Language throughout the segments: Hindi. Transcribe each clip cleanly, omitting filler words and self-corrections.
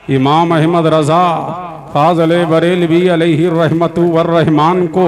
इमाम अहमद रज़ा फाज़ल बरेलवी अलैहि रहमतु वर रहमान को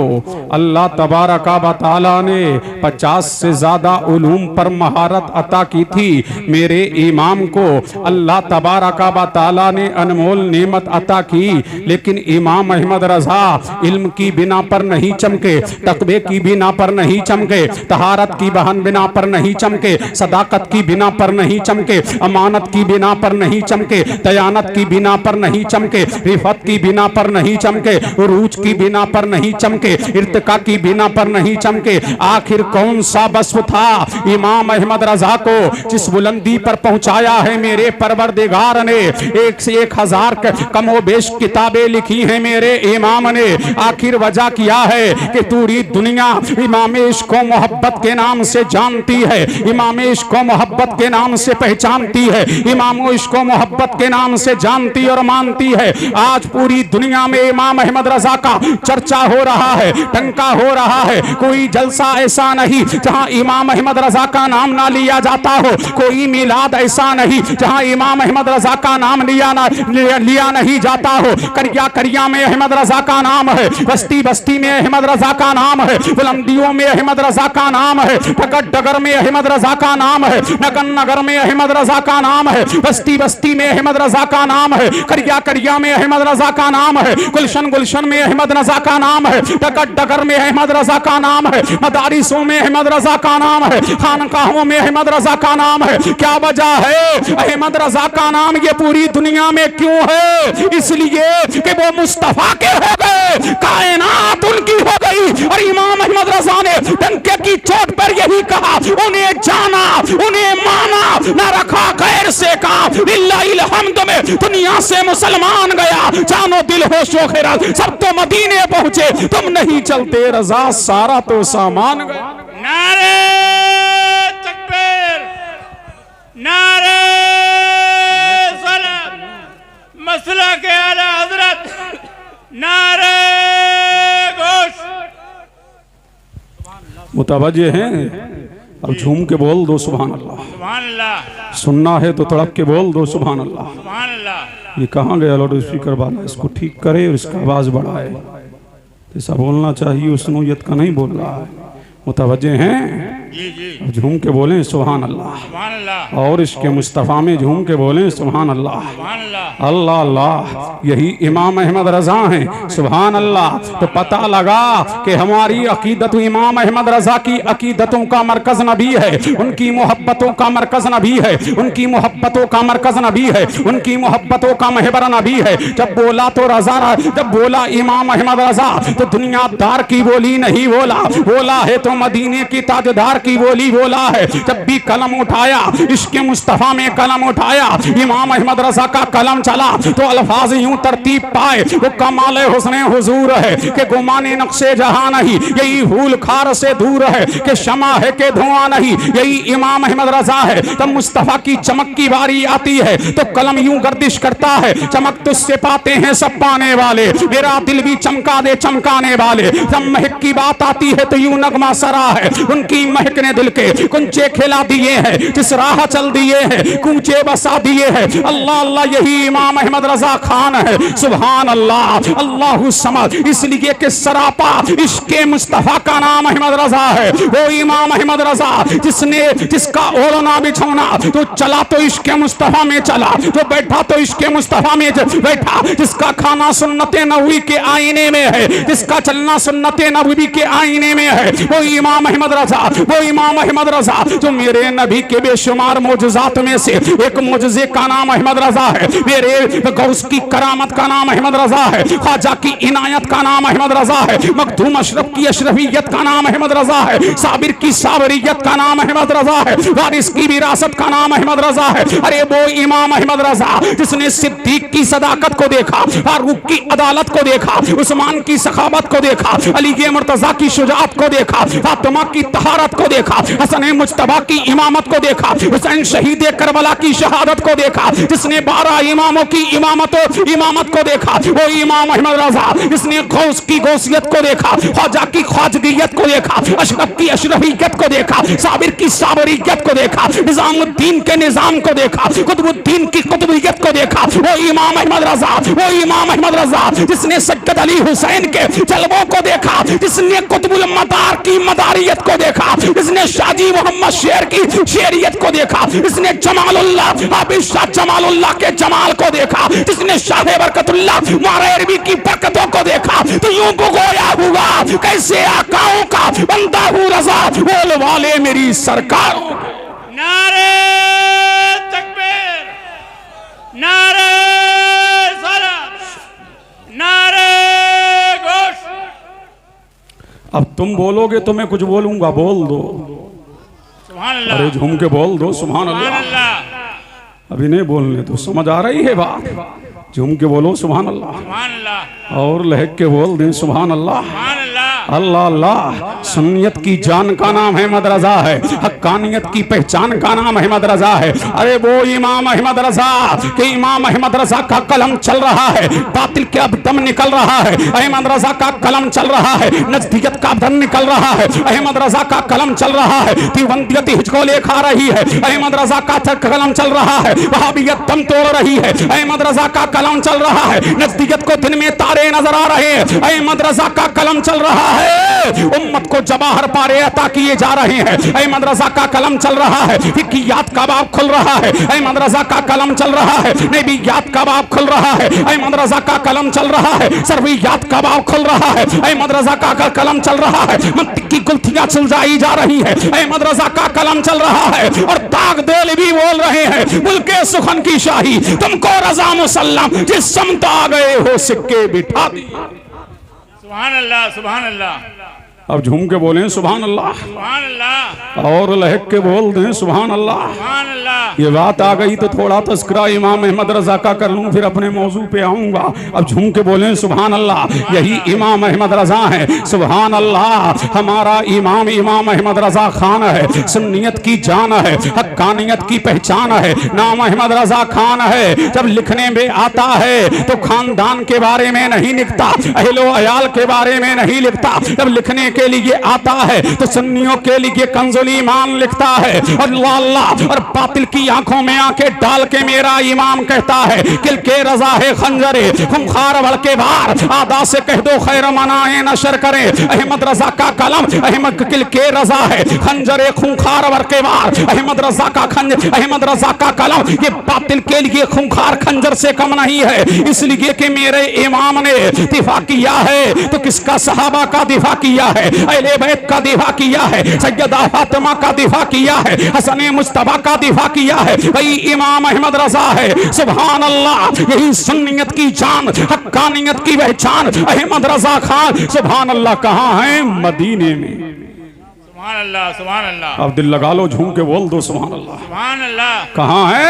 अल्लाह तबारका व तआला ने 50 से ज़्यादा उलूम पर महारत अता की थी। मेरे इमाम को अल्लाह तबारका व तआला ने अनमोल नेमत अता की, लेकिन इमाम अहमद रज़ा इल्म की बिना पर नहीं चमके, तकबे की बिना पर नहीं चमके, तहारत की बहन बिना पर नहीं चमके, सदाकत की बिना पर नहीं चमके, अमानत की बिना पर नहीं चमके, दयानत की बिना पर नहीं चमके, रिफत की बिना पर नहीं चमके, रूज की बिना पर नहीं चमके, इर्तिका की बिना पर नहीं चमके। आखिर कौन सा वस्फ था इमाम अहमद रज़ा को जिस बुलंदी पर पहुंचाया है मेरे परवरदिगार ने? 1 से 1000 कमोबेश किताबें लिखी हैं मेरे इमाम ने। आखिर वजह क्या है कि पूरी दुनिया इमाम इश्क को मोहब्बत के नाम से जानती है, इमाम इश्क को मोहब्बत के नाम से पहचानती है, इमाम इश्क को मोहब्बत के नाम से जानती और मानती है। आज पूरी दुनिया में इमाम अहमद रज़ा का चर्चा हो रहा है, टंका हो रहा है। कोई जलसा ऐसा नहीं जहां इमाम अहमद रज़ा का नाम ना लिया जाता हो, कोई मिलाद ऐसा नहीं जहां इमाम अहमद रज़ा का नाम लिया नहीं जाता हो। करिया करिया में अहमद रज़ा का नाम है, बस्ती बस्ती में अहमद रज़ा का नाम है, बुलंदियों में अहमद रज़ा का नाम है, डगर डगर में अहमद रज़ा का नाम है, नगर नगर में अहमद रज़ा का नाम है, बस्ती बस्ती में अहमद रज़ा का नाम है, करिया करिया में अहमद रज़ा का नाम है, गुलशन गुलशन में अहमद रज़ा का नाम है, डगर डगर में अहमद रज़ा का नाम है, मदारिसों में अहमद रज़ा का नाम है, खानकाहों में अहमद रज़ा का नाम है। क्या वजह है अहमद रज़ा का नाम ये पूरी दुनिया में क्यों है? इसलिए कि वो मुस्तफा के हो गए, कायनात उनकी हो गई। और इमाम अहमद रज़ा ने डंके की चोट पर यही कहा, उन्हें जाना, उन्हें माना, न रखा गैर से का। बिल्लाहिल हम्द में दुनिया से मुसलमान गया, जानो दिल हो शोखेरा, सब तो मदीने पहुंचे, तुम नहीं चलते रज़ा, सारा तो सामान गया। नारे तकबीर, नारे सलाम, मसला के आला हजरत, नारे गोश। मुतवज्जे हैं? अब झूम के बोल दो सुभान अल्लाह। सुभान अल्लाह। सुनना है तो तड़प के बोल दो सुभान अल्लाह। सुभान अल्लाह। ये कहाँ गया लाउड स्पीकर वाला? इसको ठीक करे और इसका आवाज़ बढ़ाए। ऐसा बोलना चाहिए, उस नोयत का नहीं बोल रहा है। मुतवज्जे हैं? जी जी। झूम के बोलें सुभान अल्लाह। सुभान अल्लाह। और इसके मुस्तफ़ा में झूम के बोलें सुभान अल्लाह। सुभान अल्लाह। अल्लाह अल्लाह। यही इमाम अहमद रज़ा हैं, सुभान अल्लाह। तो पता लगा कि हमारी अकीदत इमाम अहमद रज़ा की अकीदतों का मरकज़ नबी है, उनकी मोहब्बतों का मरकज़ नबी है, उनकी मोहब्बतों का मरकज़ नबी है, उनकी मोहब्बतों का महबर नबी है। जब बोला तो रज़ा, जब बोला इमाम अहमद रज़ा तो दुनियादार की बोली नहीं बोला, बोला है तो मदीने की ताजदार की बोली बोला है। जब भी कलम उठाया, इश्क़े मुस्तफ़ा में कलम उठाया, इमाम अहमद रज़ा का कलम चला तो अल्फाज यूं तरतीब पाए, वो कमाल हुस्ने हुजूर है कि गुमाने नक्शे जहां नहीं, यही भूल खार से दूर है कि शमा है कि धुआं नहीं, यही इमाम अहमद रज़ा है। तब मुस्तफ़ा की चमक की बारी आती है तो कलम यूं गर्दिश करता है, चमक तुझसे पाते हैं सब पाने वाले, मेरा दिल भी चमका दे चमकाने वाले। जब महक की बात आती है तो यूं नगमा सरा है, उनकी महक ने दिल के कुंचे खिला दिए हैं, जिस राह चल दिए हैं कूचे बसा दिए हैं। अल्लाह अल्लाह, यही इमाम अहमद रज़ा खान है, सुभान अल्लाह। अल्लाहु समद, इसलिए कि सरापा इश्क़े मुस्तफ़ा का नाम अहमद रज़ा है। वो इमाम अहमद रज़ा जिसका ओढ़ना बिछौना तो चला तो इश्क़े मुस्तफ़ा में चला, जो बैठा तो इश्क़े मुस्तफ़ा में बैठा, जिसका खाना सुन्नते नबवी के आईने में है, जिसका चलना सुन्नते नबवी के आईने में है, वो इमाम अहमद रज़ा, वो इमाम अहमद रज़ा जो मेरे नबी के बेशुमार मौजज़ात में से एक मौजज़े का नाम अहमद रज़ा है, मेरे गौस की करामत का नाम अहमद रज़ा है, ख्वाजा की इनायत का नाम अहमद रज़ा है, मखदूम अशरफ की अशरफियत का नाम अहमद रज़ा है, साबिर की साबरियत का नाम अहमद रज़ा है, वारिस की विरासत का नाम अहमद रज़ा है। अरे वो इमाम अहमद रज़ा जिसने सिद्दीक की सदाकत को देखा, फारूक की अदालत को देखा, उस्मान की सखावत को देखा, अली के मुर्तज़ा की शुजाअत को देखा, फातिमा की तहारत को देखा, हसन मुज्तबा की इमामत को देखा, हुसैन शहीद करबला की शहादत को देखा, जिसने 12 इमामों की इमामत को देखा, वो इमाम अहमद रजा, जिसने गौस की गौसियत को देखा, ख्वाजा की ख्वाजगियत को देखा, अशरफ की अशरफियत को देखा, साबिर की साबरियत को देखा, निजामुद्दीन के निजाम को देखा, कुतुबुद्दीन की कुतुबियत को देखा, वो इमाम अहमद रजा, जिसने सज्जद अली हुसैन के जलवों को देखा, जिसने कुतुबुल मदार की मदारियत को देखा, जिसने शाजी मोहम्मद शेर की शेरियत को देखा, जिसने जमालुल्लाह हाफिज शाह जमालुल्लाह के जमाल को देखा, जिसने शाह बरकतुल्लाह मारेरवी की बरकतों को देखा, तो यूं को गोया हुआ कैसे आकाओं का बंदा हूँ रजा, बोल वाले मेरी सरकार। नारे तकबीर, नारे सलाम, नारे घोष। अब तुम बोलोगे तो मैं कुछ बोलूंगा, बोल दो। सुभान अल्लाह, अरे झूम के बोल दो सुभान सुभान अल्लाह। अल्लाह, अभी नहीं बोलने तो समझ आ रही है बात, झूम के बोलो सुभान अल्लाह, सुभान अल्लाह, और लहक के बोल दें सुभान अल्लाह। सुभान अल्लाह, अल्लाह अल्लाह। सुन्नियत की जान का नाम अहमद रजा है, हक्कानियत की पहचान का नाम अहमद रजा है। अरे वो इमाम अहमद रजा के इमाम अहमद रजा का कलम चल रहा है, बातिल के अब दम निकल रहा है, अहमद रजा का कलम चल रहा है, नजदीकत का दम निकल रहा है, अहमद रजा का कलम चल रहा है, दीवंदियत हिचको ले खा रही है, अहमद रजा का कलम चल रहा है, वहाबियत दम तोड़ रही है, अहमद रजा का कलम चल रहा है, नजदीकत को दिन में तारे नजर आ रहे हैं, अहमद रजा का कलम चल रहा है, उम्मत को जवाहर पारे अता किए जा रहे हैं, अहमद रजा का कलम चल रहा है, फिकियात का बाब खुल रहा है, अहमद रजा का कलम चल रहा है, नबीयात का बाब खुल रहा है, अहमद रजा का कलम चल रहा है, सरवियात का बाब खुल रहा है, अहमद रजा का कलम चल रहा है, मंतिक की गुल्थियां सुलझाई जा रही है, अहमद रजा का कलम चल रहा है, और ताक देल भी बोल रहे हैं, मुल्के सुखन की शाही तुमको रजा मुसल्लम, जिस समत आ गए हो सिक्के बिठा दिए। सुभान अल्लाह, सुभान अल्लाह, अब झूम के बोलें सुभान अल्लाह, सुभान अल्लाह, और लहक के बोल दें सुभान अल्लाह। सुभान अल्लाह। ये बात आ गई तो थोड़ा तस्करा इमाम अहमद रजा का कर लूं, फिर अपने मौजू पे आऊंगा। अब झूम के बोलें सुभान अल्लाह, यही इमाम अहमद रजा है सुभान अल्लाह। हमारा इमाम अहमद रजा खान है, सुन्नियत की जान है, हक्कानियत की पहचान है, नाम अहमद रजा खान है। जब लिखने में आता है तो खानदान के बारे में नहीं लिखता, अहलो अयाल के बारे में नहीं लिखता, जब लिखने के लिए आता है तो सुन्नियों के लिए कंजुल ईमान लिखता है, और अल्लाह और बातिल की आंखों में आंखें डाल के मेरा इमाम कहता है किल के रजा है खंजरे खुंखार बढ़ के बार आदा से कह दो खैर मनाए नशर करें। अहमद रजा का कलम अहमद किल के रजा है, खंजरे खुंखार बढ़ के बार अहमद रजा का खंजर, अहमद रजा का कलम ये बातिल के लिए खुंखार खंजर से कम नहीं है, इसलिए कि मेरे इमाम ने दिफा किया है तो किसका सहाबा का दिफा किया है, अहले बैत का दिफा किया है, सैयदा फातिमा का दिफा किया है, हसन मुज्तबा का दिफा किया है, वही इमाम अहमद रजा है सुभान अल्लाह। यही सुन्नियत की जान, हक्कानियत की पहचान अहमद रजा खान सुभान अल्लाह। कहाँ है? मदीने में। सुभान अल्लाह, सुभान अल्लाह। अब दिल लगा लो, झूम के बोल दो सुभान अल्लाह। सुभान अल्लाह। कहाँ है?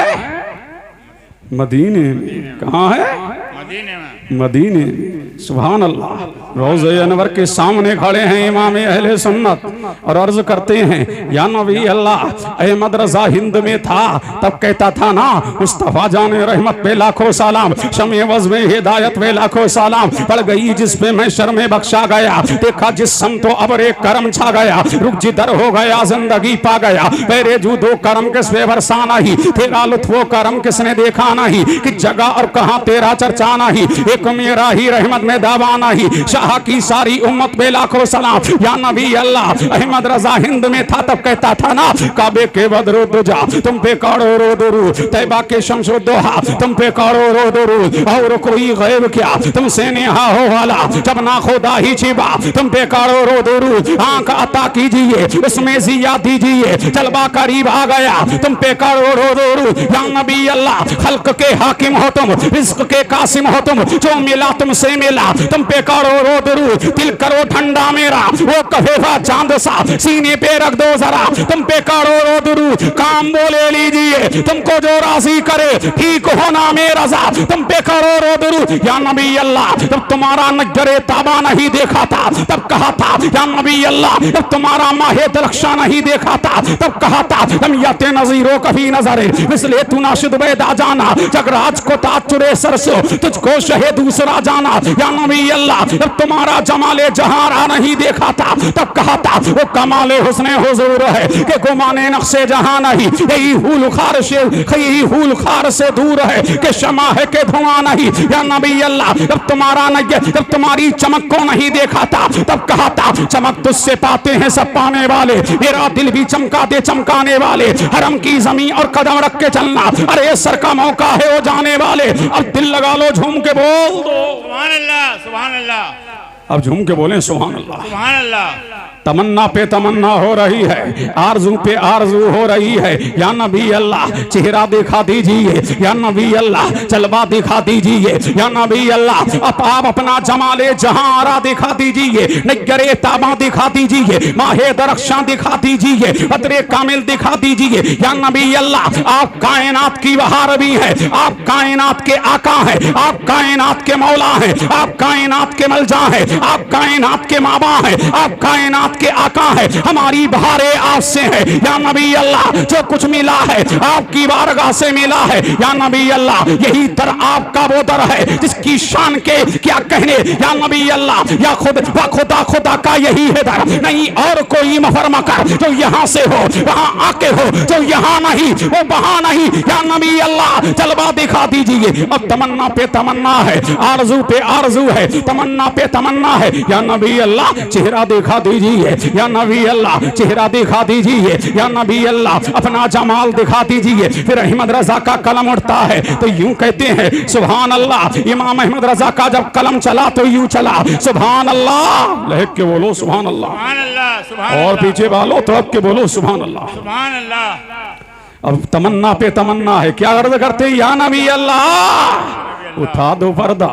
मदीने में। कहाँ है? मदीने में। मदीने में। सुभान अल्लाह। रोज़े अनवर के सामने खड़े हैं इमाम अहले सुन्नत और अर्ज करते हैं या नबी अल्लाह, अहमद रजा हिंद में था तब कहता था ना मुस्तफा जाने रहमत पे लाखों सलाम, शमे वज़ में हिदायत पे लाखों सलाम, पड़ गई जिस पे मैं शर्मे बख्शा गया, देखा जिस सम तो अब एक करम छा गया, रुक जिधर हो गया जिंदगी पा गया, मेरे जू दो करम किस पे बरसा नहीं, तेरा लुत्फ वो करम किसने देखा नहीं, कि जगह और कहाँ तेरा चर्चा नहीं, एक मेरा ही रहमत में दावा नहीं, शाह की सारी उम्मत पे लाखों सलाम। या नबी अल्लाह, अहमद रजा हिंद में था तब कहता था ना काबे के बदरो दुजा तुम पे करोड़ों दुरूद, तैबा के शम्सो दोहा तुम पे करोड़ों दुरूद, और कोई गैब क्या तुमसे नेहा हो वाला, जब ना खुदा ही छिपा तुम पे करोड़ों दुरूद, आंख अता कीजिए इसमें जिया दीजिए, जलवा करीब आ गया तुम पे करोड़ों दुरूद। या नबी अल्लाह, खल्क के हाकिम हो तुम, रिज़्क़ के कासिम हो तुम, जो मिला तुमसे मिला, तुम पे करो रो दुरूद, दिल करो ठंडा मेरा, वो कफेफा चांद सा सीने पे रख दो जरा, तुम पे करो रो दुरूद, काम बोले लीजिए, तुमको जो राजी करे ठीक होना मेरा जा, तुम पे करो रो दुरूद या नबी अल्लाह। जब तुम्हारा नजरे ताबा नहीं देखा था तब कहा था या नबी अल्लाह, जब तुम्हारा माहे दरख्शा नहीं देखा था तब कहा था हम याते नजीरो कभी नजरे इसलिए तू नाशिद बैदा जाना, जगराज को ताजुरे सरसो तुझको शहे दूसरा जाना या नबी अल्लाह। जब तुम्हारा जमाले जहारा नहीं देखा था तब कहा था वो कमाले हुस्ने हुजूर है कि गुमाने नक्शे जहां नहीं, यही हुल खार से दूर है कि शमा है के धुआं नहीं या नबी अल्लाह। जब तुम्हारी चमक को नहीं देखा था तब कहा था चमक तुझसे पाते हैं सब पाने वाले, मेरा दिल भी चमका दे चमकाने वाले, हरम की जमीन और कदम रख के चलना, अरे सर का मौका है वो जाने वाले, अब दिल लगा लो झूम के बोल दो सुभान अल्लाह, सुभान अल्लाह। अब झूम के बोले सुभान अल्लाह। सुभान अल्लाह। तमन्ना पे तमन्ना हो रही है, आरजू पे आरजू हो रही है या नबी अल्लाह, चेहरा दिखा दीजिए या नबी अल्लाह, जलवा दिखा दीजिए या नबी अल्लाह, अब आप अपना जमाले जहारा दिखा दीजिए, नगरे ताबा दिखा दीजिए, माहे दरख्शां दिखा दीजिए, बदरे कामिल दिखा दीजिए या नबी अल्लाह। आप कायनात की बहार भी है, आप कायनात के आका है, आप कायनात के मौला है, आप कायनात के मलजा है, आप कायनात के माबा है, आप कायनात के आका है, हमारी बहारे आप से है या नबी अल्लाह। जो कुछ मिला है आपकी बारगाह से मिला है या नबी अल्लाह, यही दर आपका वो दर है जिसकी शान के क्या कहने या नबी अल्लाह। या खुदा का यही है दर, नहीं और कोई मफरमा कर, जो यहाँ से हो वहाँ आके हो, जो यहाँ नहीं वो वहाँ नहीं या नबी अल्लाह। जलवा दिखा दीजिए, अब तमन्ना पे तमन्ना है, आरजू पे आरजू है, तमन्ना पे तमन्ना है या नबी अल्लाह। चेहरा दिखा दीजिए या नबी अल्लाह, चेहरा दिखा दीजिए या नबी अल्लाह, अपना जमाल दिखा दीजिए। फिर अहमद रजा का कलम उठता है तो यूं कहते हैं सुभान अल्लाह। इमाम अहमद रजा का जब कलम चला तो यूं चला सुभान अल्लाह, लहक के बोलो सुभान अल्लाह, सुभान अल्लाह, सुभान और पीछे वालों तो अब के बोलो सुभान अल्लाह, सुभान अल्लाह। अब तमन्ना पे तमन्ना है, क्या अर्ज करते हैं या नबी अल्लाह। उठा दो पर्दा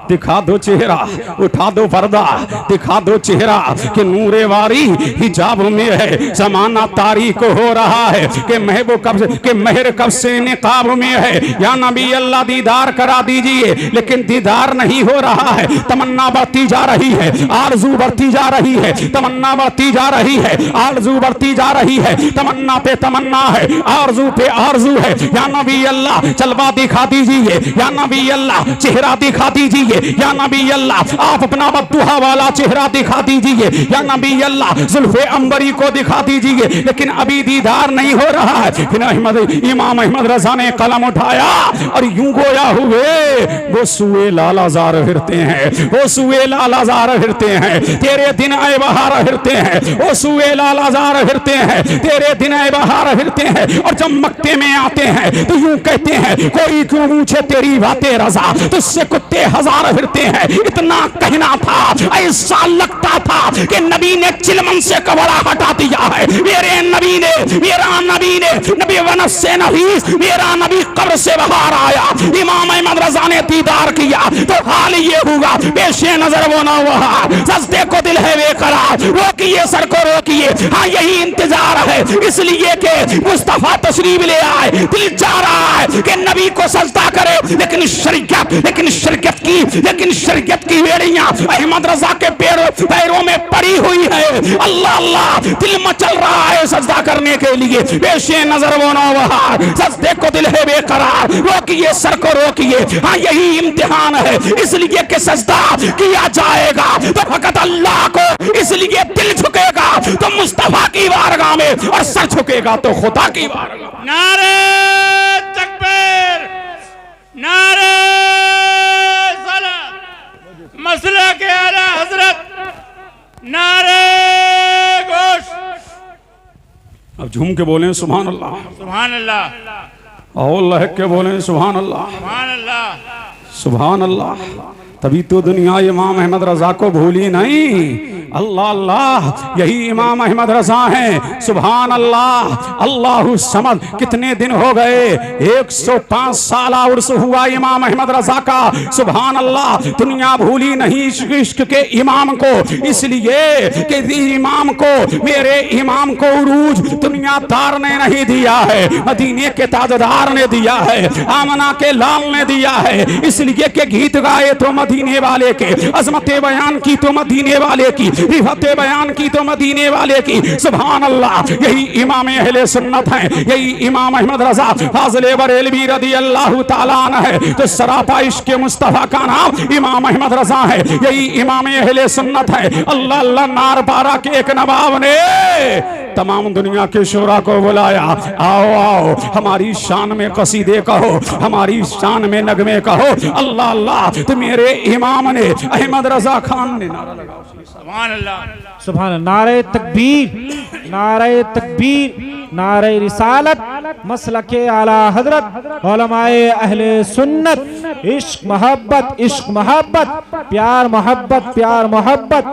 दिखा दो चेहरा, उठा दो पर्दा दिखा दो चेहरा कि नूरे वारी हिजाब में है, जमाना तारीक हो रहा है कि महबूब कब के महर कब से निकाब में है या नबी अल्लाह। दीदार करा दीजिए लेकिन दीदार नहीं हो रहा है, तमन्ना बढ़ती जा रही है, आरजू बढ़ती जा रही है, तमन्ना बढ़ती जा रही है, आरजू बढ़ती जा रही है, तमन्ना पे तमन्ना है, आरजू पे आरजू है या नबी अल्लाह। जलवा दिखा दीजिए या नबी अल्लाह, चेहरा दिखा दीजिए या नबी अल्लाह। आप अपना बद्दुआ वाला चेहरा दिखा दीजिए या नबी अल्लाह, जुल्फे अंबरी को दिखा दीजिए, लेकिन अभी दीदार नहीं हो रहा है। फिर इमाम अहमद रजा ने कलम उठाया और यूं गोया हुए वो सुए लालाजार फिरते हैं, वो सुए लालाजार फिरते हैं, तेरे दिन आए बहार फिरते हैं, वो सुए लालाजार फिरते हैं, तेरे दिन आए बहार फिरते हैं। और जब मक्के में आते हैं तो यूं कहते हैं कोई क्यों पूछे तेरी बातें रजा, तुझसे कुत्ते हजार फिरते हैं। इतना कहना था, ऐसा लगता था कि नबी ने चिलमन से कपड़ा हटा दिया है। मेरे नबी ने, मेरा नबी ने, नबी वनस से नफीस, मेरा नबी कब्र से बाहर आया। इमाम अहमद रजा ने दीदार किया तो हाल ये हुआ, पेशे नजर वो ना हुआ, सजदे को दिल है बेकरार, रोकिए सर को रोकिए, हाँ यही इंतजार है, इसलिए कि मुस्तफा तशरीफ ले आए। दिल चाह रहा है कि नबी को सजदा करे, लेकिन शरीयत की बेड़ियां अहमद रजा के पैरों में पड़ी हुई है। अल्लाह अल्लाह, दिल मचल रहा है सजदा करने के लिए, पेशे नजर वो नौबहार, सजदे को दिल है बेकरार, रोकिए सर को रोकिए, हाँ यही इम्तिहान है, इसलिए कि सजदा किया जाएगा तो फकत अल्लाह को, इसलिए दिल झुकेगा तो मुस्तफा की बारगाह में, और सर झुकेगा तो खुदा की बारगाह। नारे तकबीर, नारे सलात, मसला के आला हजरत, नारे गोश। अब झूम के बोले सुभान अल्लाह, सुभान अल्लाह, और लहक के बोले सुभान अल्लाह, सुभान अल्लाह, सुभान अल्लाह। तभी तो दुनिया इमाम अहमद रजा को भूली नहीं, अल्लाह अल्लाह, यही इमाम अहमद रजा हैं। सुभान अल्लाह, अल्लाहु समद। कितने दिन हो गए? 105 साल उर्स हुआ इमाम अहमद रजा का। सुभान अल्लाह, दुनिया भूली नहीं इश्क के इमाम को, इसलिए कि इमाम को, मेरे इमाम को उरूज दुनियादार ने नहीं दिया है, मदीने के ताजदार ने दिया है, आमना के लाल ने दिया है। इसलिए कि गीत गाए तो मदीने वाले के, अजमतें बयान की तो मदीने वाले की, रिफतें बयान की तो मदीने वाले की। सुभान अल्लाह, यही इमाम अहले सुन्नत है, यही इमाम अहमद रजा फाज़िल बरेलवी रदी अल्लाह ताला अन्हु है। तो सरापा इश्क मुस्तफा का नाम इमाम अहमद रजा है, यही इमाम अहले सुन्नत है। अल्लाह अल्लाह, नारपारा के एक नवाब ने तमाम दुनिया के शोरा को बुलाया, आओ आओ हमारी शान में कसीदे कहो, हमारी शान में नगमे कहो। अल्लाह अल्लाह, तो मेरे इमाम ने अहमद रजा खान ने नारा लगाओ, सुभान अल्लाह, सुभान अल्लाह। नारे तकबीर, नारे तकबीर, नारे रिसालत, मसलके आला हजरत, उलमाए अहले सुन्नत। इश्क मोहब्बत, इश्क मोहब्बत, प्यार मोहब्बत, प्यार मोहब्बत।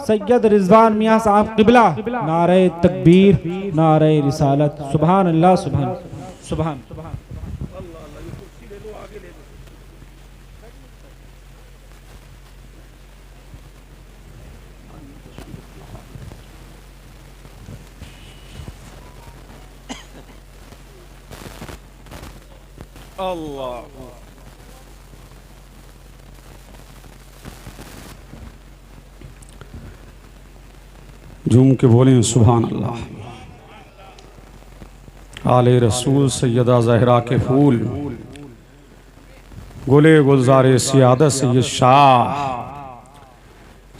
सैयद रिजवान मियां साहब किबला, नारे तकबीर, नारे रिसालत। सुभान अल्लाह, सुभान सुभान। अल्लाह, झूम के बोले सुभान अल्लाह। आले रसूल सैयदा ज़हरा के फूल, गोले गुलजारे सियादत सैयद शाह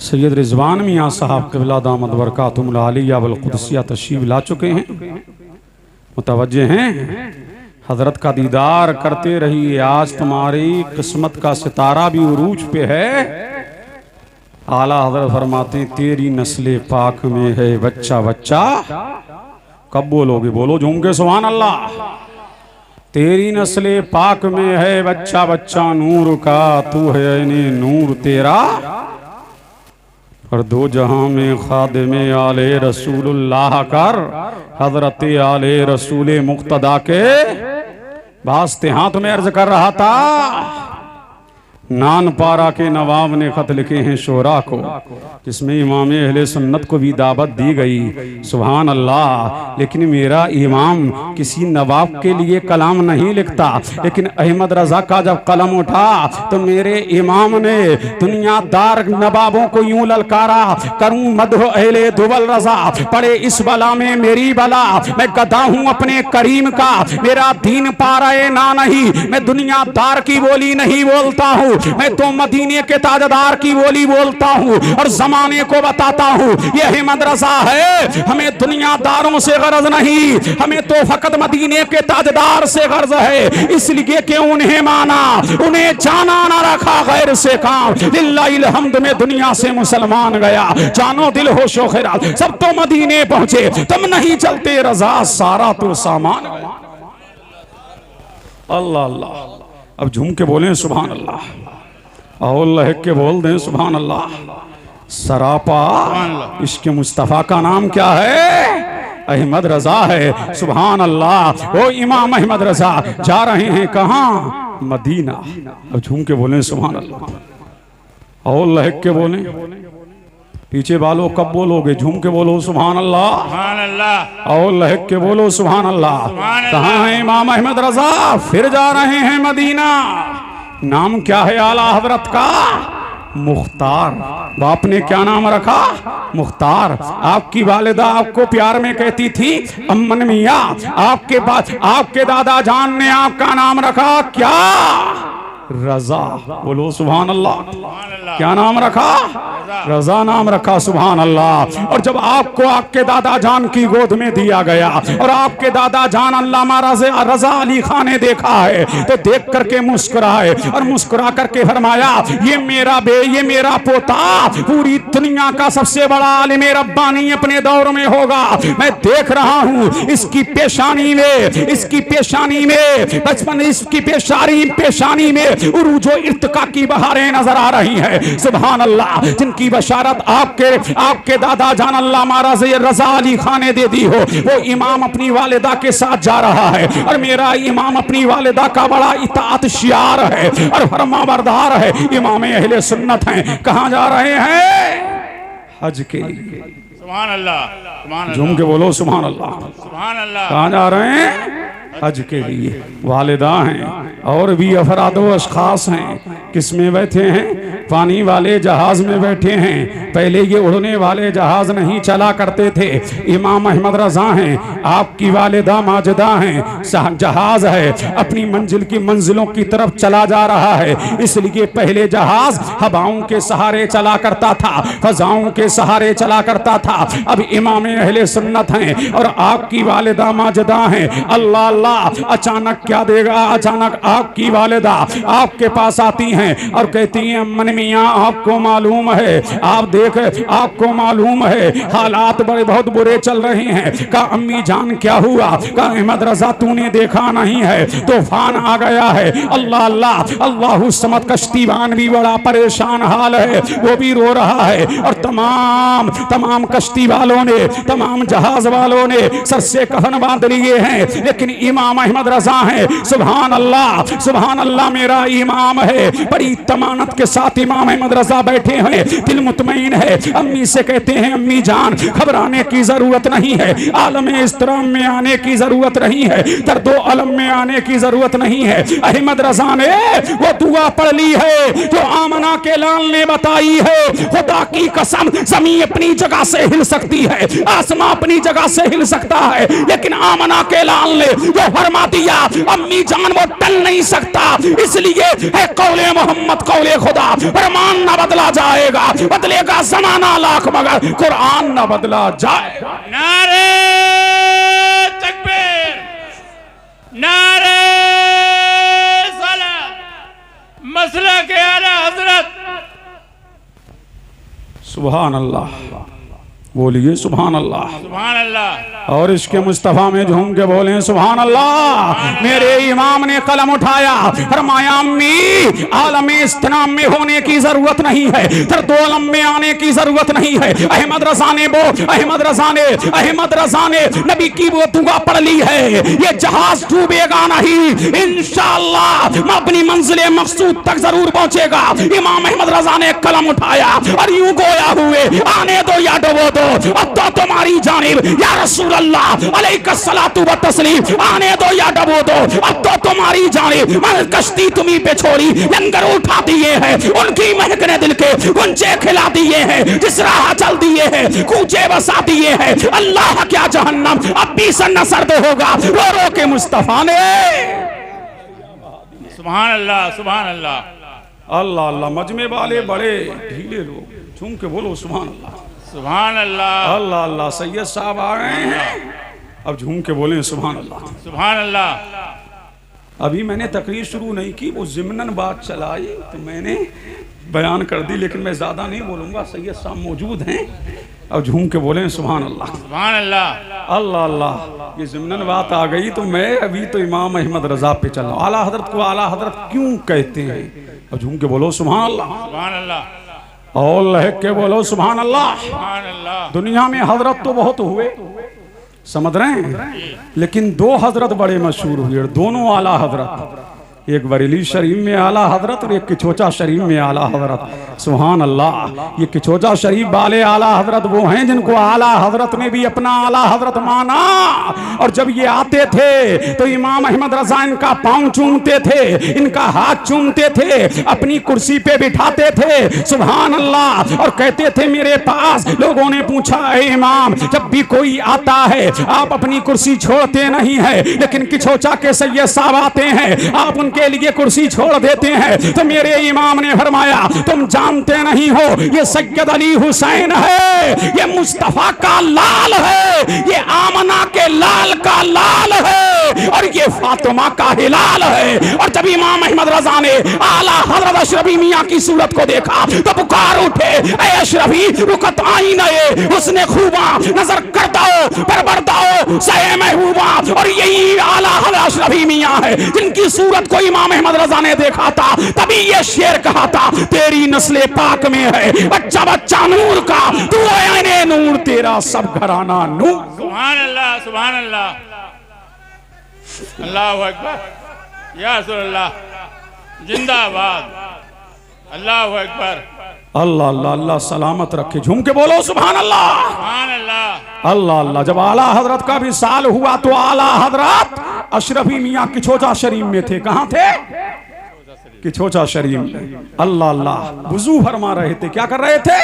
सैयद रिजवान मियां साहब क़िबला दामद बरकातुहुल आलिया वल क़ुदसिया तशरीफ़ ला चुके हैं, मुतवज्जे हैं। हजरत का दीदार करते रहिए, आज तुम्हारी किस्मत का सितारा भी उरूज पे है। आला हजरत फरमाते, तेरी नस्ले पाक में है बच्चा बच्चा। कब बोलोगे? बोलो झूम के सुभान अल्लाह। तेरी नस्ले पाक में है बच्चा बच्चा नूर का, तू है ऐने नूर तेरा। और दो जहां में खादिमे आले रसूलुल्लाह कर, हजरत आले रसूल मुक्तदा के वास्ते हाथ में अर्ज कर रहा था। नानपारा के नवाब ने खत लिखे हैं शोरा को, जिसमें इमाम अहले सुन्नत को भी दावत दी गई। सुभान अल्लाह। लेकिन मेरा इमाम किसी नवाब के लिए कलाम नहीं लिखता, लेकिन अहमद रजा का जब कलम उठा तो मेरे इमाम ने दुनियादार नवाबों को यूं ललकारा, करूं मदह अहले दुवल रजा, पड़े इस बला में मेरी बला। मैं गदा हूं अपने करीम का, मेरा दीन पाराए ना नहीं। मैं दुनियादार की बोली नहीं बोलता हूँ, मैं तो मदीने के ताजदार की बोली बोलता हूँ और जमाने को बताता हूँ ये अहमद रजा है। हमें दुनियादारों से गरज नहीं, हमें तो फकत मदीने के ताजदार से गर्ज है। इसलिए कि उन्हें माना, उन्हें जाना ना रखा, गैर से काम। लिल्लाहिल हम्द में दुनिया से मुसलमान गया, जानो दिल हो शोखराल सब तो मदीने पहुंचे। तुम नहीं चलते रजा, सारा तो सामान गया। अल्लाह अल्लाह। अब झूम के बोलें सुभान अल्लाह, और लहक के बोल दें सुभान अल्लाह। सरापा इश्क मुस्तफ़ा का नाम क्या है? अहमद रजा है। सुभान अल्लाह। वो इमाम अहमद रजा जा रहे हैं कहाँ? मदीना। अब झूम के बोलें सुभान अल्लाह, और लहक के बोलें। पीछे वालों कब बोलोगे? झूम के बोलो सुभान अल्लाह, सुभान अल्लाह, और लहक के बोलो सुभान अल्लाह। कहाँ है इमाम अहमद रजा? फिर जा रहे हैं मदीना। नाम क्या है आला हजरत का? मुख्तार। बाप ने क्या नाम रखा? मुख्तार। आपकी वालिदा आपको प्यार में कहती थी अम्मन मियाँ। आपके बाद आपके दादा जान ने आपका नाम रखा क्या? रजा। बोलो सुभान अल्लाह। क्या नाम रखा? रजा नाम रखा। सुभान अल्लाह। और जब आपको आपके दादा जान की गोद में दिया गया और आपके दादा जान अल्लामा रजा अली खान ने देखा है तो देख करके मुस्कुराए और मुस्कुरा करके फरमाया ये मेरा पोता पूरी दुनिया का सबसे बड़ा आलिम रब्बानी अपने दौर में होगा। मैं देख रहा हूँ इसकी पेशानी में बचपन, इसकी पेशानी में उरूजो इर्तिका की बहारें नजर आ रही है। सुभान अल्लाह, जिनकी बशारत आपके दादा जान अल्लाह महाराज रजा अली खान ने दे दी हो, वो इमाम अपनी वालिदा के साथ जा रहा है और मेरा इमाम अपनी वालिदा का बड़ा इताअत शियार है और फरमाबरदार है, इमाम अहले सुन्नत हैं। कहाँ जा रहे हैं? हज के लिए। सुभान अल्लाह, सुभान अल्लाह, झूम के बोलो सुभान अल्लाह। सुभान अल्लाह। कहाँ जा रहे हैं? हज के लिए। वालिदा हैं और भी अफरादो अशखास हैं। किस में बैठे हैं? पानी वाले जहाज में बैठे हैं। पहले ये उड़ने वाले जहाज नहीं चला करते थे। इमाम अहमद रजा हैं, आपकी वालिदा माजिदा हैं। जहाज है अपनी मंजिल की मंजिलों की तरफ चला जा रहा है, इसलिए पहले जहाज हवाओं के सहारे चला करता था, फजाओं के सहारे चला करता था। अब इमाम अहले सुन्नत हैं और आपकी वालिदा माजिदा हैं। अल्लाह अल्लाह, अचानक क्या देगा? अचानक आपकी वालिदा आपके पास आती हैं और कहती हैं अम्मन मियाँ आपको मालूम है, आप देख आपको मालूम है हालात बड़े बहुत बुरे चल रहे हैं। का अम्मी जान क्या हुआ? का अहमद रजा तूने देखा नहीं है, तूफान आ गया है। अल्लाह अल्लाह, अल्लाहु समद कश्तीवान भी बड़ा परेशान हाल है, वो भी रो रहा है और तमाम कश्ती वालों ने, तमाम जहाज वालों ने सर से कफन बांध लिए हैं, लेकिन इमाम अहमद रजा है। सुभान अल्लाह, सुभान अल्लाह, मेरा इमाम है। बड़ी तमानत के साथ इमाम अहमद रजा बैठे हैं, दिल मुतमईन है। अम्मी से कहते हैं अम्मी जान घबराने की जरूरत नहीं है, आलम इस्तिराम में आने की जरूरत नहीं है, दर्दो अलम में आने की जरूरत नहीं है। अहमद रजा ने वो दुआ पढ़ ली है जो आमना के लाल ने बताई है। खुदा की कसम, जमीन अपनी जगह से हिल सकती है, आसमां अपनी जगह से हिल सकता है, लेकिन आमना के लाल ने जो फरमा दिया अम्मी जान वो टल नहीं सकता। इसलिए है कौले मोहम्मद कौले खुदा, फरमान न बदला जाएगा, बदलेगा जमाना लाख मगर कुरान न बदला जाएगा। नारे तकबीर, नारे सलात, मसला के आला हजरत। सुभान अल्लाह, बोलिए सुभान अल्लाह, सुभान अल्लाह। और इसके मुस्तफा में झूम के बोले सुभान अल्लाह। मेरे इमाम ने कलम उठाया, फरमाया अम्मी आलम इस्तिनाम में होने की जरूरत नहीं है, दर्दो अलम में आने की जरूरत नहीं है। अहमद रजा ने नबी की वो दुआ पढ़ ली है, ये जहाज डूबेगा नहीं, इंशाअल्लाह अपनी मंजिल मकसूद तक जरूर पहुंचेगा। इमाम अहमद रजा ने कलम उठाया और यूं गोया हुए आने दो या डुबो दो, अब तो तुम्हारी जानिब या रसूल अल्लाह अलैहिस्सलातु व तस्लीम, आने दो या डुबो दो, अब तो तुम्हारी जानिब। मैं कश्ती तुम्ही पे छोड़ी, लंगर उठा दिए हैं, उनकी महक ने दिल के गुंजे खिला दिए हैं, जिस राह चल दिए हैं कूचे बसा दिए हैं। अल्लाह क्या जहन्नम अब भी सन्ना सर्द होगा, रो रो के मुस्तफा ने। सुभान अल्लाह, सुभान अल्लाह, अल्लाह अल्लाह। मजमे वाले बड़े ढीले लोग, झूम के बोलो सुभान अल्लाह, सुभान अल्लाह, अल्लाह अल्लाह। सैयद साहब आ गए हैं, अब झूम के बोले सुभान अल्लाह, सुभान अल्लाह। अभी मैंने तकरीर शुरू नहीं की, वो ज़िमनन बात चलाई तो मैंने बयान कर दी, लेकिन मैं ज़्यादा नहीं बोलूँगा, सैयद साहब मौजूद हैं। अब झूम के बोले सुभान अल्लाह, सुभान अल्लाह, अल्लाह अल्लाह। ये ज़िमनन बात आ गई तो मैं अभी तो इमाम अहमद रजा पे चल रहा हूँ। आला हजरत को आला हजरत क्यों कहते हैं? अब झूम के बोलो सुभान अल्लाह, सुभान अल्लाह, और लहक के बोलो सुभान अल्लाह। सुभान अल्लाह। दुनिया में हजरत तो बहुत हुए, समझ रहे हैं, लेकिन दो हजरत बड़े मशहूर हुए, दोनों आला हजरत। एक बरेली शरीफ में आला हजरत और एक किचोचा शरीफ में आला हजरत। सुभान अल्लाह। ये किचोचा शरीफ वाले आला हजरत वो हैं जिनको आला हजरत ने भी अपना आला हजरत माना, और जब ये आते थे तो इमाम अहमद रजा इनका पांव चूमते थे, इनका हाथ चूमते थे, अपनी कुर्सी पे बिठाते थे। सुभान अल्लाह। और कहते थे मेरे पास लोगों ने पूछा ए इमाम, जब भी कोई आता है आप अपनी कुर्सी छोड़ते नहीं है, लेकिन किचोचा के सैयद साहब आते हैं आप उनके लिए कुर्सी छोड़ देते हैं। तो मेरे इमाम ने फरमाया तुम जानते नहीं हो ये सैयद अली हुसैन है, ये मुस्तफा का लाल है, ये आमना के लाल का लाल है, और ये फातिमा का हिलाल है। और जब इमाम अहमद रजा ने आला हजरत अशरफी मियां की सूरत को देखा तो पुकार उठे ए अशरफी रुकत आई नए उसने खूबा नजर कर दो परवर दो सहे महबूबा। और यही आला हजरत अशरफी मियां है जिनकी सूरत को इमाम अहमद रजा ने देखा था, तभी ये शेर कहा था, तेरी नस्ले पाक में है बच्चा बच्चा नूर का, तू आईने नूर, तेरा सब घराना नूर। सुभान अल्लाह, सुभान अल्लाह, अल्लाहु अकबर, या रसूल अल्लाह, जिंदाबाद, अल्लाहु अकबर। अल्लाह अल्लाह अल्लाह सलामत रखे, झूम के बोलो सुभान अल्लाह, सुभान अल्लाह। अल्लाह अल्लाह। जब आला हजरत का विसाल हुआ तो आला हजरत अशरफी मियाँ किछोचा शरीफ में थे। कहाँ थे? किछोचा शरीफ में। अल्लाह अल्लाह। वुजू फरमा रहे थे। क्या कर रहे थे?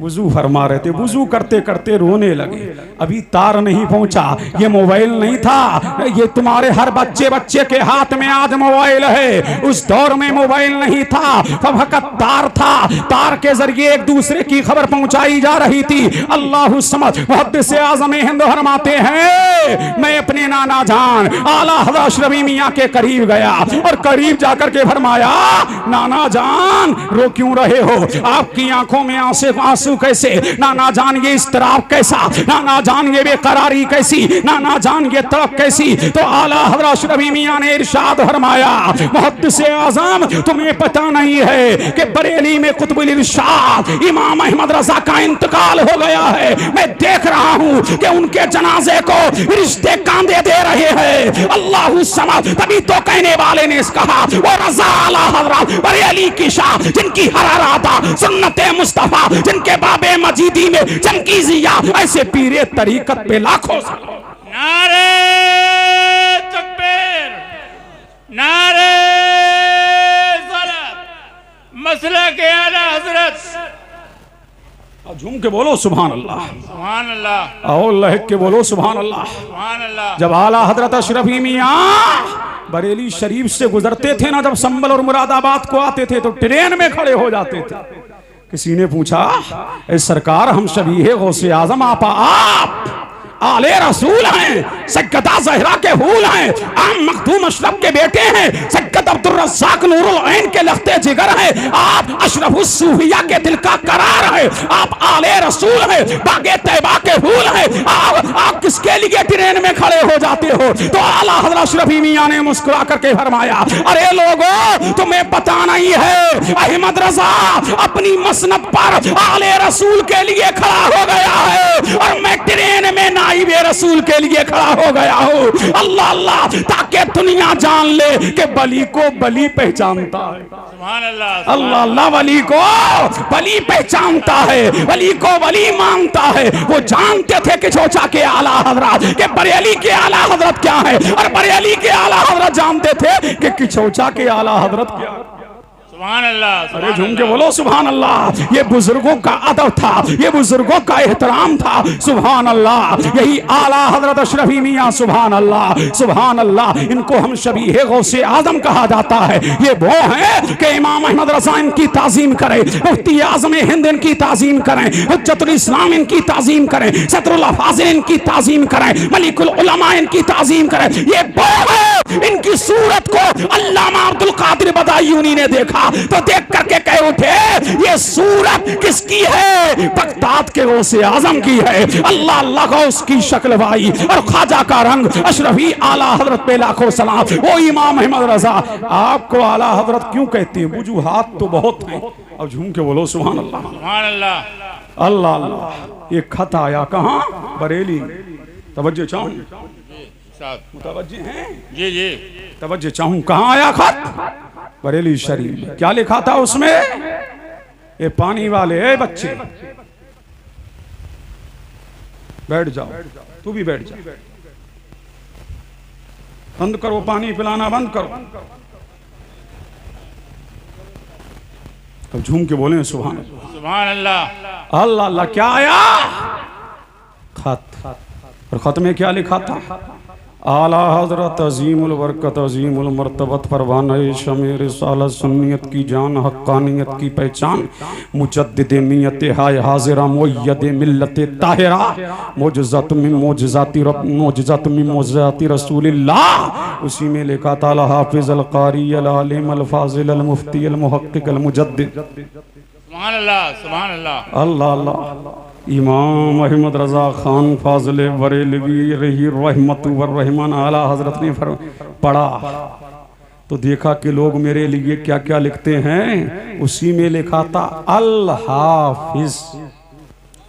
वुजू फरमा रहे थे। वुजू करते करते रोने लगे। अभी तार नहीं पहुंचा, ये मोबाइल नहीं था, ये तुम्हारे हर बच्चे बच्चे के हाथ में आज मोबाइल है। उस दौर में मोबाइल नहीं था, फकत तार था। तार के जरिए एक दूसरे की खबर पहुंचाई जा रही थी। अल्लाह समझ मुहद्दिस आज़म हिंद फरमाते हैं, मैं अपने नाना जान आला हज़रत अशरफी मियाँ के करीब गया और करीब जाकर के फरमाया, नाना जान रो क्यों रहे हो? आपकी आंखों में आंसू कैसे? नाना जान ये इस्तराब कैसा? नाना जान ये बेकरारी कैसी? नाना जान ये तड़प कैसी? तो आला हज़रत अशरफी मियाँ ने इरशाद फरमाया, मुहद्दिस आज़म तुम्हें पता नहीं है कि बरेली में कुतुबुल इरशाद इमाम अहमद रजा का इंतकाल हो गया है। मैं देख रहा हूँ कि उनके जनाजे को रिश्ते कांधे दे रहे हैं। अल्लाह समझ। तभी तो कहने वाले ने कहा, वो रजा आला हज़रत बरेली की शाह, जिनकी हरारता सुन्नते मुस्तफा, जिनके बाबे मजीदी में चमकी जिया, ऐसे पीरे तरीकत पे लाखों। नारे तकबीर, नारे सलात, मसला के आला हजरत। झूम के बोलो सुभान अल्लाह, सुभान अल्लाह, और लहक के बोलो सुभान अल्लाह। सुभान अल्लाह। जब आला हजरत अशरफी मियाँ बरेली शरीफ से गुजरते थे ना, जब संभल और मुरादाबाद को आते थे तो ट्रेन में खड़े हो जाते थे। किसी ने पूछा, ए सरकार हम शबीहे गौसे आजम आप आले रसूल हैं, सैयदा ज़हरा के फूल हैं, आम मखदूम अशरफ के बेटे हैं, सैयद अब्दुल रज़्ज़ाक नूरुल ऐन के लख्ते जिगर हैं, आप अशरफुस सूफिया के दिल का करार हैं, आप आले रसूल हैं, बागे तैबा के फूल हैं। आप किसके लिए ट्रेन में खड़े हो जाते हो? तो आला हज़रत अशरफी मियाँ ने मुस्कुरा करके फरमाया, अरे लोगों तुम्हें पता नहीं है, अहमद रजा अपनी मसनद पर आले रसूल के लिए खड़ा हो गया है और मैं ट्रेन में नाइबे रसूल के लिए खड़ा हो गया हूँ। अल्लाह अल्लाह, ताकि दुनिया जान ले कि बली को बली पहचानता है। सुभान अल्लाह, अल्लाह अल्लाह, वली को वली पहचानता है, वली को वली मानता है। वो जानते थे कि चोचा के आला हजरत, के बरेली के आला हजरत क्या है, और बरेली के आला हजरत जानते थे कि किचौचा के आला हजरत क्या है। सुभान अल्लाह। अरे झूम के बोलो सुभान अल्लाह। ये बुजुर्गों का अदब था, ये बुजुर्गों का एहतराम था। सुभान अल्लाह। यही आला हजरत अशरफी मियाँ, सुभान अल्लाह सुभान अल्लाह। इनको हम शबीहे गौसे आजम कहा जाता है। ये वो है कि इमाम अहमद रज़ा इनकी ताज़ीम करें, मुफ्ती आज़म हिंद इनकी ताज़ीम करें, हुज्जतुल इस्लाम इनकी ताज़ीम करें, सदरुल अफ़ाज़िल इनकी ताज़ीम करें, मलिकुल उलमा इनकी ताज़ीम करें। ये वो है, इनकी सूरत को अल्लामा अब्दुल कादिर बदायूनी ने देखा तो देख करके कह उठे, ये सूरत किसकी है? बगदाद के गौसे आजम की है। अल्लाह अल्लाह का उसकी शक्ल भाई और ख्वाजा का रंग, अशरफी आला हजरत पे लाखों सलाम। वो इमाम अहमद रजा। आपको आला हजरत क्यों कहते हैं? वजूहात तो बहुत हैं। अब झूम के बोलो सुभान अल्लाह, सुभान अल्लाह। अल्लाह अल्लाह। ये खत आया कहाँ? बरेली। तवज्जो चाहूं, मुतवज्जे हैं? जी जी, तवज्जो चाहूं। कहाँ आया खत? बरेली शरीफ। क्या लिखा था उसमें? ये पानी वाले, ए बच्चे बैठ जाओ, तू भी बैठ जा, बंद करो पानी पिलाना, बंद करो। अब झूम के बोले सुभान अल्लाह, सुभान अल्लाह। अल्लाह अल्लाह। क्या आया? खत। और खत में क्या लिखा था? आला हजरत अजीमुल बरकत अजीमुल मर्तबत परवाना शमे रिसालत सुन्नियत की जान हक्कानियत की पहचान मुजद्दिद मियत हाय हाजिरा मुय्यद मिल्लत ताहिरा मोजज़त मिन मोजज़ाती रसूलिल्लाह। उसी में लिखा था अल हाफिज़ अल कारी अल आलिम अल फाज़िल अल मुफ्ती अल मुहक्किक अल मुजद्दिद। सुभान अल्लाह, सुभान अल्लाह। अल्लाह अल्लाह। इमाम अहमद रज़ा खान फाज़िल बरेलवी रही रहमतु व रहमान आला हजरत ने पढ़ा, तो देखा कि लोग मेरे लिए क्या क्या लिखते हैं। उसी में लिखा था अल हाफिज।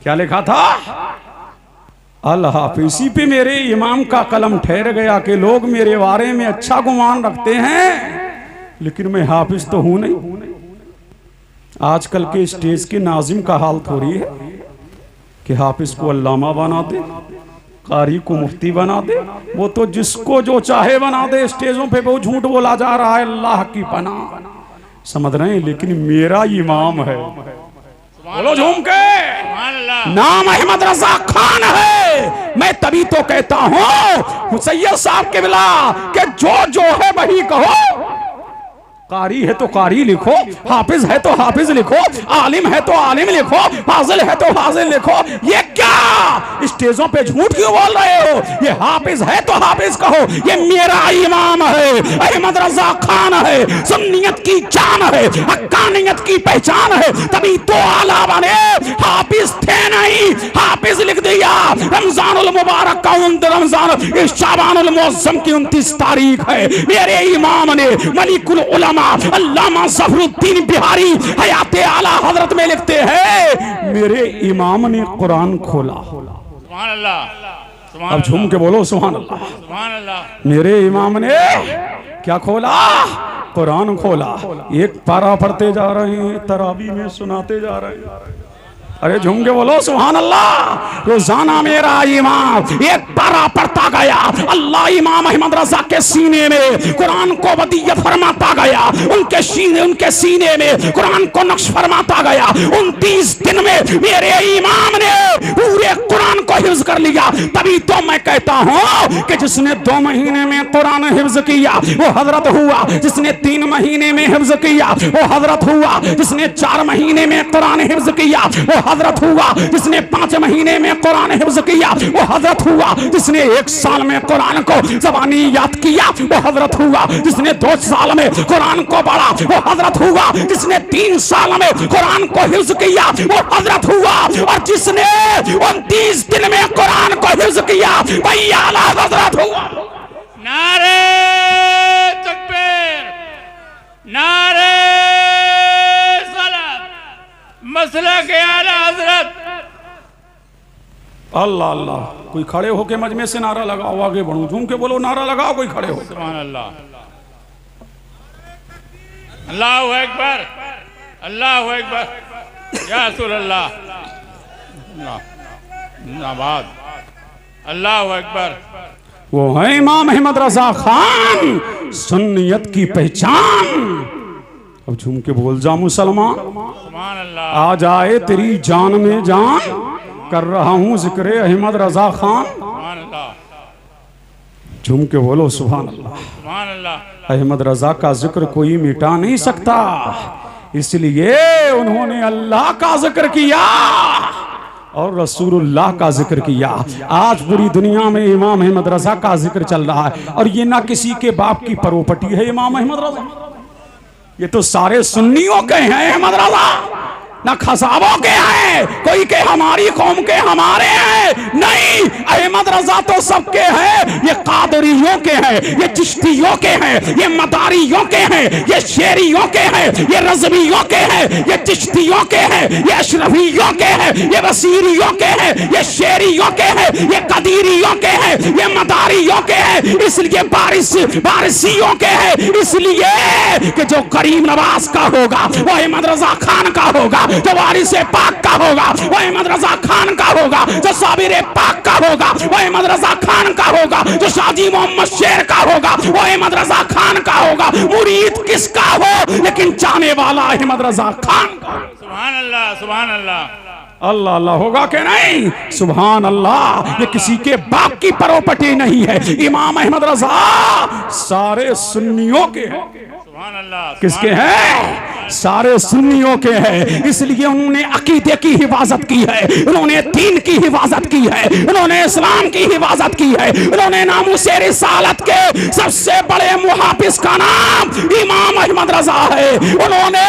क्या लिखा था? अल हाफिज। इसी पे मेरे इमाम का कलम ठहर गया कि लोग मेरे बारे में अच्छा गुमान रखते हैं, लेकिन मैं हाफिज तो हूं नहीं। आजकल के स्टेज के नाजिम का हाल थोड़ी है कि हाफिज को अल्लामा बना दे, कारी को मुफ्ती बना दे। वो तो जिसको जो चाहे बना दे। स्टेजों पे वो झूठ बोला जा रहा है, अल्लाह की पनाह, समझ रहे हैं। लेकिन मेरा इमाम है, बोलो झूम के, नाम अहमद रजा खान है। मैं तभी तो कहता हूं सैयद साहब के बिला कि जो है वही कहो। कारी है तो कारी लिखो, हाफिज है तो हाफिज लिखो, आलिम है तो आलिम लिखो, फाजिल है तो फाजिल लिखो। ये क्या स्टेजों पे झूठ क्यों बोल रहे हो? ये हाफिज है तो हाफिज कहो। ये मेरा इमाम है, अहमद रजा खान है, सुन्नियत की जान है, हक्कानियत की पहचान है। तभी तो आला बने। हाफिज थे नहीं, हाफिज लिख दिया। रमजानुल मुबारक का रमजान शाबानुल मुअज्जम की 29 तारीख है। मेरे इमाम ने मलिकुल उलमा अल्लामा ज़फरुद्दीन बिहारी हयाते आला हजरत में लिखते हैं, मेरे इमाम ने कुरान खोला। सुभान अल्लाह। अब झूम के बोलो सुभान अल्लाह। सुभान अल्लाह। मेरे इमाम ने क्या खोला? कुरान खोला। एक पारा पढ़ते जा रहे हैं, तरावी में सुनाते जा रहे हैं। अरे झूम के बोलो सुभान अल्लाह। रोजाना मेरा इमाम एक पारा पढ़ता गया। अल्लाह इमाम अहमद रजा के सीने में कुरान को वदीयत फरमाता गया। उनके सीने में कुरान को नक्श फरमाता गया। 29 दिन में मेरे इमाम ने पूरे कुरान को हिफ्ज कर लिया। तभी तो मैं कहता हूं कि जिसने 2 महीने में कुरान हिफ्ज किया वो हजरत हुआ। जिसने 3 महीने में हिफ्ज किया वो हजरत हुआ। जिसने 4 महीने में कुरान हिफ्ज किया वो हजरत हुआ। जिसने 5 महीने में कुरान हिफ्ज किया वो हजरत हुआ। जिसने 1 साल में कुरान को ज़बानी याद किया वो हजरत हुआ। जिसने 2 साल में कुरान को पढ़ा वो हजरत हुआ। जिसने 3 साल में कुरान को हिफ्ज किया वो हजरत हुआ। और जिसने 29 दिन में कुरान को हिफ्ज किया वही आला हजरत हुआ। नारे तकबीर, नारे मसला के आला हजरत। अल्लाह अल्लाह। कोई खड़े होके मजमे से नारा लगाओ, आगे बढ़ो। झूम के बोलो नारा लगाओ, कोई खड़े हो। सुभान अल्लाह। अल्लाहु अकबर, अल्लाहु अकबर, या रसूल अल्लाह। जिंदाबाद, अल्लाहु अकबर। वो है इमाम अहमद रजा खान, सुन्नियत की पहचान। अब झूम के बोल जा मुसलमान। सुभान अल्लाह। आ जाए तेरी जान में जान, कर रहा हूं जिक्र अहमद रजा खान। सुभान अल्लाह। झूम के बोलो सुभान अल्लाह। सुभान अल्लाह। अहमद रजा का जिक्र कोई मिटा नहीं सकता, इसलिए उन्होंने अल्लाह का जिक्र किया और रसूलुल्लाह का जिक्र किया। आज पूरी दुनिया में इमाम अहमद रजा का जिक्र चल रहा है, और ये ना किसी के बाप की प्रॉपर्टी है इमाम अहमद रजा। ये तो सारे सुन्नियों के हैं अहमद रजा, ना खसाबों के हैं, कोई के हमारी कौम के हमारे हैं नहीं। अहमद रजा तो सबके हैं। ये कादरियों के हैं, ये चिश्तियों के हैं, ये मदारियों के हैं, ये शेरियों के हैं, ये रज़वियों के हैं, ये चिश्तियों के हैं, ये अशरफियों के हैं, ये वसीरियों के हैं, ये शेरियों के हैं, ये कदीरियों के हैं, ये मदारियों के हैं, इसलिए बारिसियों के हैं। इसलिए कि जो करीम नवाज का होगा वो अहमद रजा खान का होगा, जो वारिस पाक का होगा वो अहमद रजा खान का होगा, जो साबिर पाक का होगा वो अहमद रजा खान का होगा, जो शाजी मोहम्मद शेर का होगा वो अहमद रजा खान का होगा। मुरीद किसका हो लेकिन चाहने वाला अहमद रजा खान का। सुभान अल्लाह, सुभान अल्लाह। अल्लाह अल्लाह होगा कि नहीं? सुभान अल्लाह। ये किसी के बाप की प्रॉपर्टी नहीं है। इमाम अहमद रजा सारे सुन्नियों के हैं। सुभान अल्लाह। किसके हैं? सारे सुन्नियों के हैं, इसलिए उन्होंने अकीदे की हिफाजत की है, उन्होंने दीन की हिफाजत की है, उन्होंने इस्लाम की हिफाजत की है, उन्होंने नामुसे रिसालत के सबसे बड़े मुहाफिज का नाम इमाम अहमद रजा है। उन्होंने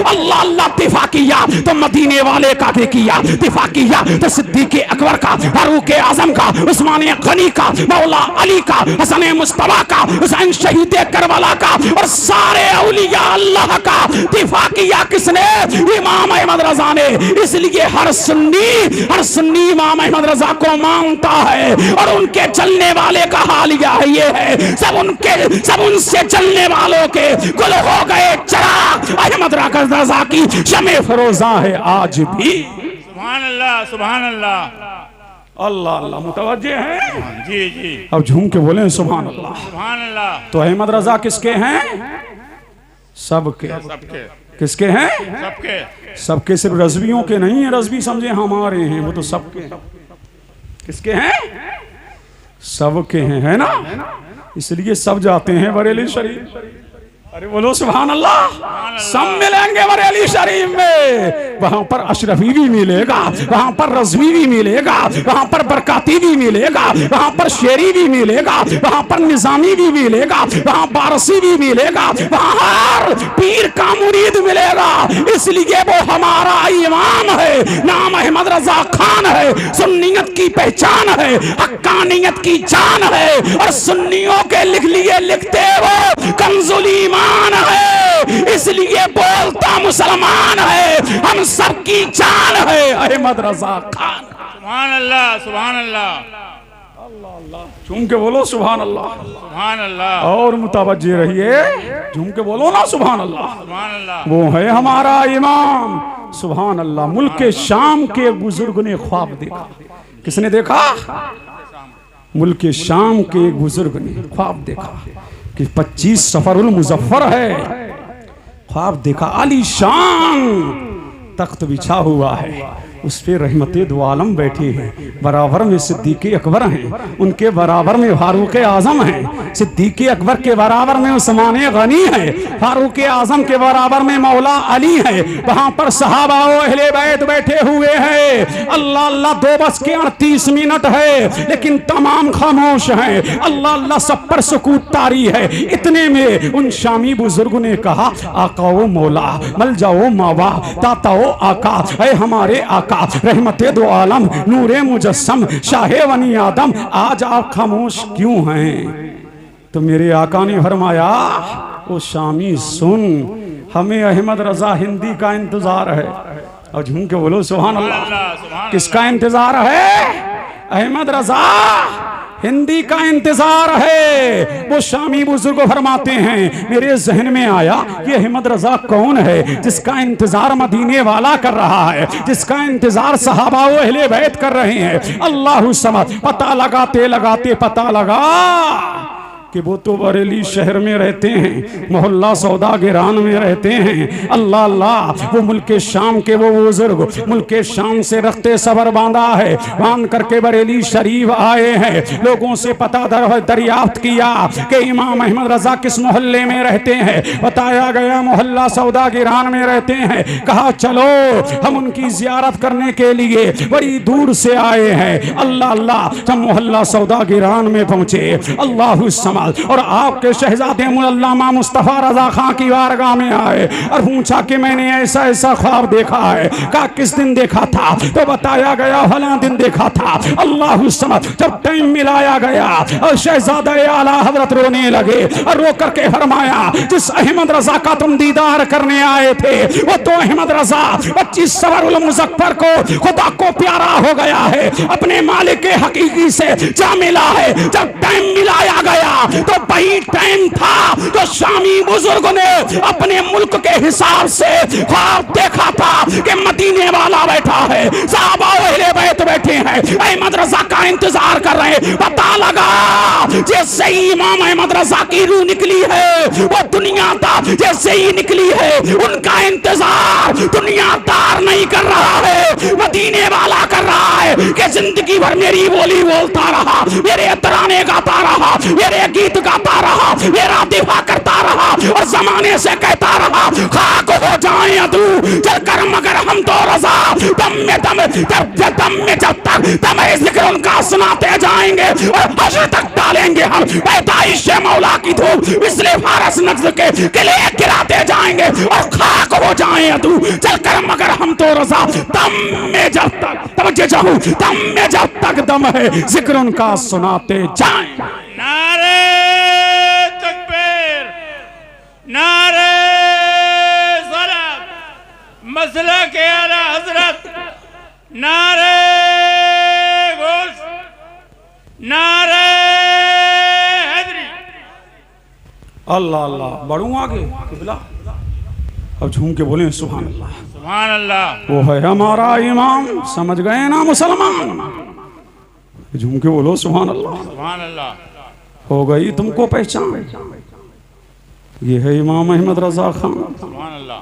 अल्लाह अल्लाह दिफा किया तो मदीने वाले का भी किया, दिफा किया तो सिद्दीक अकबर का, फारूक आजम का, उस्मान गनी का, मौला अली का, हसन मुस्तफा का, हुसैन शहीद करबला का और सारे औलिया अल्लाह का दिफा किया किसने? इमाम अहमद रजा ने। इसलिए हर सुन्नी इमाम अहमद रजा को मानता है और उनके चलने वाले का हाल ये है, सब उनसे चलने वालों के गुल हो गए चिराग अहमद रजा की शमे फरोजा है आज भी। सुभान अल्लाह, सुभान अल्लाह, अल्लाह अल्लाह मुतवज्जे हैं। जी जी, अब झूम के बोले सुभान अल्लाह। सुभान अल्लाह। तो अहमद रजा किसके हैं? सबके। सबके, किसके हैं? सबके। सबके, सिर्फ रजवियों के नहीं है, रजवी समझे हमारे हैं, वो तो सबके हैं। किसके हैं? सबके हैं, है ना? इसलिए सब जाते हैं बरेली शरीफ। अरे बोलो सुभान अल्लाह। सब मिलेंगे बरेली शरीफ में, वहां पर अशरफी भी मिलेगा, वहां पर रजवी भी मिलेगा, वहां पर बरकाती भी मिलेगा, वहां पर शेरी भी मिलेगा, वहां पर निजामी भी मिलेगा, वहां बारसी भी मिलेगा, वहां हर पीर का मुरीद मिलेगा। इसलिए वो हमारा इमाम है, नाम अहमद रजा खान है, सुन्नियत की पहचान है, हक्कानियत की जान है और सुन्नियों के लिख लिए लिखते वो कंजुल ईमान है, इसलिए बोलता मुसलमान है, हम सबकी जान है अहमद रजा खान। सुभान अल्लाह, सुभान अल्लाह, अल्लाह अल्लाह। झूम के बोलो सुभान अल्लाह, सुभान अल्लाह, और मुतवज्जे रहिए, झूम के बोलो ना सुभान अल्लाह। सुभान अल्लाह। वो है हमारा इमाम, सुभान अल्लाह। मुल्क शाम के बुजुर्ग ने ख्वाब देखा। किसने देखा? मुल्क शाम के बुजुर्ग ने ख्वाब देखा कि 25 सफरुल मुजफ्फर है। ख्वाब देखा आलीशान तख्त बिछा हुआ है, उस पे रहमते दो आलम बैठे हैं, बराबर में सिद्दीक अकबर हैं, उनके बराबर में फारूक आजम हैं, सिद्दीक अकबर के बराबर में उस्मान गनी है, फारूक आजम के बराबर में मौला अली है। वहां पर सहाबा व अहले बैत बैठे हुए हैं। अल्लाह अल्लाह 2:38 है, लेकिन तमाम खामोश हैं। अल्लाह अल्लाह सब पर सुकूत तारी है। इतने में उन शामी बुजुर्ग ने कहा, आकाओ मौला, मल जाओ मावा, ताताओ आका, है हमारे आका, रहमते दो आलम, नूरे मुजस्सम, शाहे वनी आदम, आज आप खामोश क्यों हैं? तो मेरे आका ने फरमाया, ओ शामी सुन, हमें अहमद रजा हिंदी का इंतजार है। और झूम के बोलो सुभान अल्लाह। किसका इंतजार है? अहमद रजा हिंदी का इंतजार है। वो शामी बुजुर्ग फरमाते हैं, मेरे जहन में आया ये अहमद रजा कौन है जिसका इंतजार मदीने वाला कर रहा है, जिसका इंतजार सहाबा व अहले बैत कर रहे हैं। अल्लाहु समद। पता लगाते लगाते पता लगा कि वो तो बरेली शहर में रहते हैं, मोहल्ला सौदा गिरान में रहते हैं। अल्लाह अल्लाह, वो मुल्क शाम के वो बुजुर्ग मुल्क शाम से रखते सबर बांधा है, बांध करके बरेली शरीफ आए हैं। लोगों से पता दरियाफ्त किया कि इमाम अहमद रजा किस मोहल्ले में रहते हैं। बताया गया मोहल्ला सौदा गिरान में रहते हैं। कहा चलो हम उनकी जियारत करने के लिए बड़ी दूर से आए हैं। अल्लाह अल्लाह, जब मोहल्ला सौदा गिरान में पहुंचे, अल्लाह समा और आपके शहजादे मुअल्लमा मुस्तफा रजा खां की बारगाह में आए और पूछा कि मैंने ऐसा ऐसा ख्वाब देखा है। कहा किस दिन देखा था? तो बताया गया फलां दिन देखा था। अल्लाह समझ। जब टाइम मिलाया गया और शहजादा आला हजरत रोने लगे और रो करके फरमाया, जिस अहमद रजा का तुम दीदार करने आए थे वो तो अहमद रजा 25 सफरुल मुजफ्फर को खुदा को प्यारा हो गया है, अपने मालिक के हकीकी से जा मिला है। जब टाइम मिलाया गया तो वही टाइम था तो शामी बुजुर्ग ने अपने मुल्क के हिसाब से ख्वाब देखा था कि मदीने वाला बैठा है, साहबा अहले बैत बैठे हैं, अहमद रजा का इंतजार कर रहे हैं। पता लगा जैसे ही इमाम अहमद रजा की रूह निकली है वो दुनियादार जैसे ही निकली है, उनका इंतजार दुनियादार नहीं कर रहा है, मदीने वाला कर कर रहा है कि जिंदगी भर मेरी बोली बोलता रहा, मेरे तराने गाता रहा, मेरे गीत गाता रहा, मेरा दिफा करता रहा और जमाने से कहता रहा खाक हो जाए अदू चल कर मगर हम तो रजा, दम में जब तक तुम्हारे जिक्र उनका सुनाते जाएंगे और हश्र तक डालेंगे हम पैदाइश मौला की धूप, इसलिए फारस नज्द के किले गिराते जाएंगे और खाक हो जाए अदू चल कर मगर हम तो रजा, दम में जब तक तवज्जो चाहूं, दम में जब तक दम है जिक्र उनका सुनाते जाएं। नारे तकबीर, नारे सलात, मसला के आला हजरत, नारे गोश, नारे हैदरी। अल्लाह अल्लाह, बढ़ूं आगे किबला, अब झूम के बोले सुभान अल्लाह। सुभान अल्लाह। वो है हमारा इमाम, समझ गए ना मुसलमान, झूम के बोलो सुभान अल्लाह। सुभान अल्लाह। हो गई तुमको पहचान, ये है इमाम अहमद रजा खान। सुभान अल्लाह।